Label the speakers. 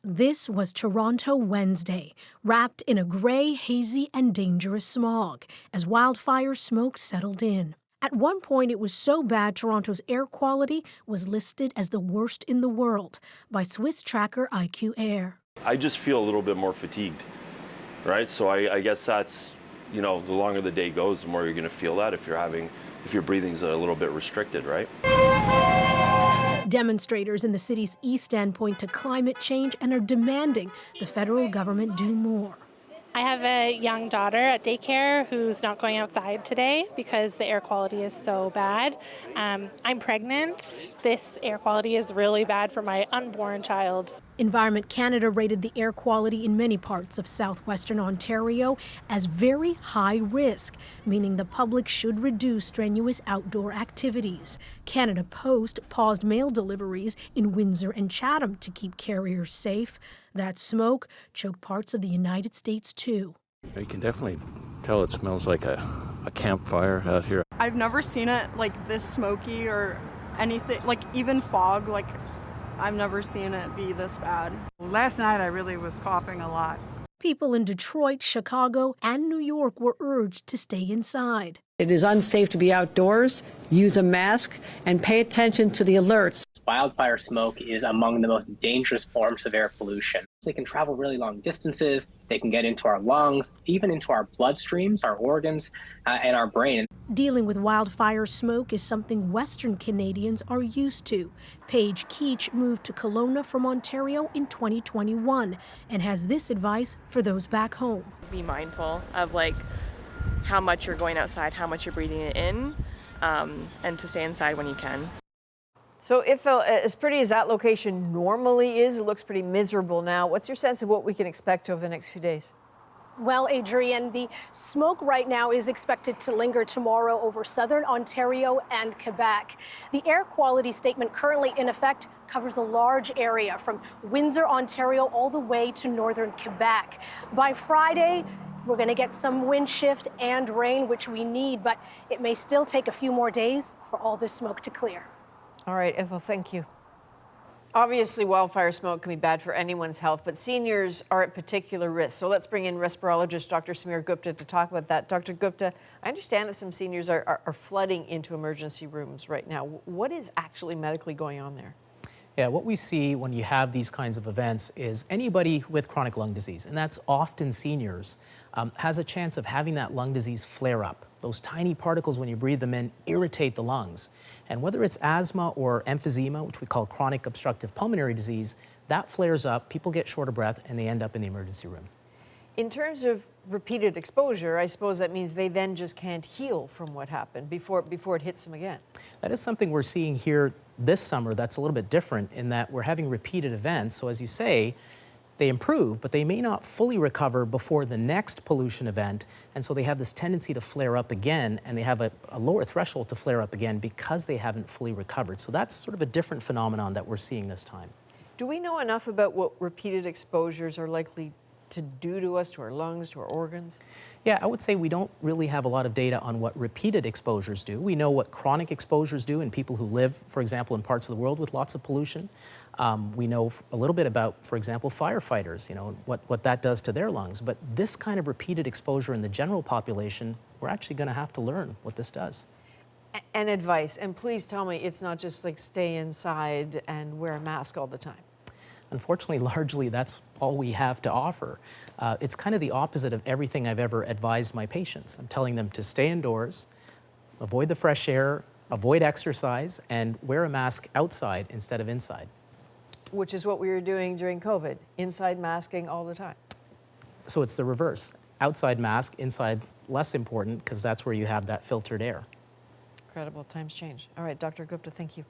Speaker 1: This was Toronto Wednesday, wrapped in a gray, hazy, and dangerous smog as wildfire smoke settled in. At one point, it was so bad Toronto's air quality was listed as the worst in the world by Swiss tracker IQ Air.
Speaker 2: I just feel a little bit more fatigued, right? So I guess that's, the longer the day goes, the more you're going to feel that if your breathing's a little bit restricted, right?
Speaker 1: Demonstrators in the city's East End point to climate change and are demanding the federal government do more.
Speaker 3: I have a young daughter at daycare who's not going outside today because the air quality is so bad. I'm pregnant. This air quality is really bad for my unborn child.
Speaker 1: Environment Canada rated the air quality in many parts of southwestern Ontario as very high risk, meaning the public should reduce strenuous outdoor activities. Canada Post paused mail deliveries in Windsor and Chatham to keep carriers safe. That smoke choked parts of the United States too.
Speaker 4: You can definitely tell it smells like a campfire out here.
Speaker 5: I've never seen it like this smoky or anything, like even fog, like I've never seen it be this bad.
Speaker 6: Last night I really was coughing a lot.
Speaker 1: People in Detroit, Chicago, and New York were urged to stay inside.
Speaker 7: It is unsafe to be outdoors, use a mask, and pay attention to the alerts.
Speaker 8: Wildfire smoke is among the most dangerous forms of air pollution. They can travel really long distances, they can get into our lungs, even into our bloodstreams, our organs, and our brain.
Speaker 1: Dealing with wildfire smoke is something Western Canadians are used to. Paige Keach moved to Kelowna from Ontario in 2021 and has this advice for those back home.
Speaker 9: Be mindful of how much you're going outside, how much you're breathing it in, and to stay inside when you can.
Speaker 10: So if as pretty as that location normally is, it looks pretty miserable now. What's your sense of what we can expect over the next few days?
Speaker 11: Well, Adrienne, the smoke right now is expected to linger tomorrow over southern Ontario and Quebec. The air quality statement currently in effect covers a large area from Windsor, Ontario, all the way to northern Quebec. By Friday, we're going to get some wind shift and rain, which we need, but it may still take a few more days for all this smoke to clear.
Speaker 10: All right, Ethel, thank you. Obviously, wildfire smoke can be bad for anyone's health, but seniors are at particular risk. So let's bring in respirologist Dr. Samir Gupta to talk about that. Dr. Gupta, I understand that some seniors are flooding into emergency rooms right now. What is actually medically going on there?
Speaker 12: Yeah, what we see when you have these kinds of events is anybody with chronic lung disease, and that's often seniors, has a chance of having that lung disease flare up. Those tiny particles, when you breathe them in, irritate the lungs. And whether it's asthma or emphysema, which we call chronic obstructive pulmonary disease, that flares up, people get short of breath, and they end up in the emergency room.
Speaker 10: In terms of repeated exposure, I suppose that means they then just can't heal from what happened before it hits them again.
Speaker 12: That is something we're seeing here this summer that's a little bit different in that we're having repeated events. So as you say, they improve, but they may not fully recover before the next pollution event. And so they have this tendency to flare up again, and they have a lower threshold to flare up again because they haven't fully recovered. So that's sort of a different phenomenon that we're seeing this time.
Speaker 10: Do we know enough about what repeated exposures are likely to do to us, to our lungs, to our organs?
Speaker 12: Yeah, I would say we don't really have a lot of data on what repeated exposures do. We know what chronic exposures do in people who live, for example, in parts of the world with lots of pollution. We know a little bit about, for example, firefighters, what that does to their lungs. But this kind of repeated exposure in the general population, we're actually going to have to learn what this does.
Speaker 10: And advice, and please tell me it's not just like stay inside and wear a mask all the time.
Speaker 12: Unfortunately, largely that's all we have to offer. It's kind of the opposite of everything I've ever advised my patients. I'm telling them to stay indoors, avoid the fresh air, avoid exercise, and wear a mask outside instead of inside.
Speaker 10: Which is what we were doing during COVID, inside masking all the time.
Speaker 12: So it's the reverse. Outside mask, inside less important because that's where you have that filtered air.
Speaker 10: Incredible, times change. All right, Dr. Gupta, thank you.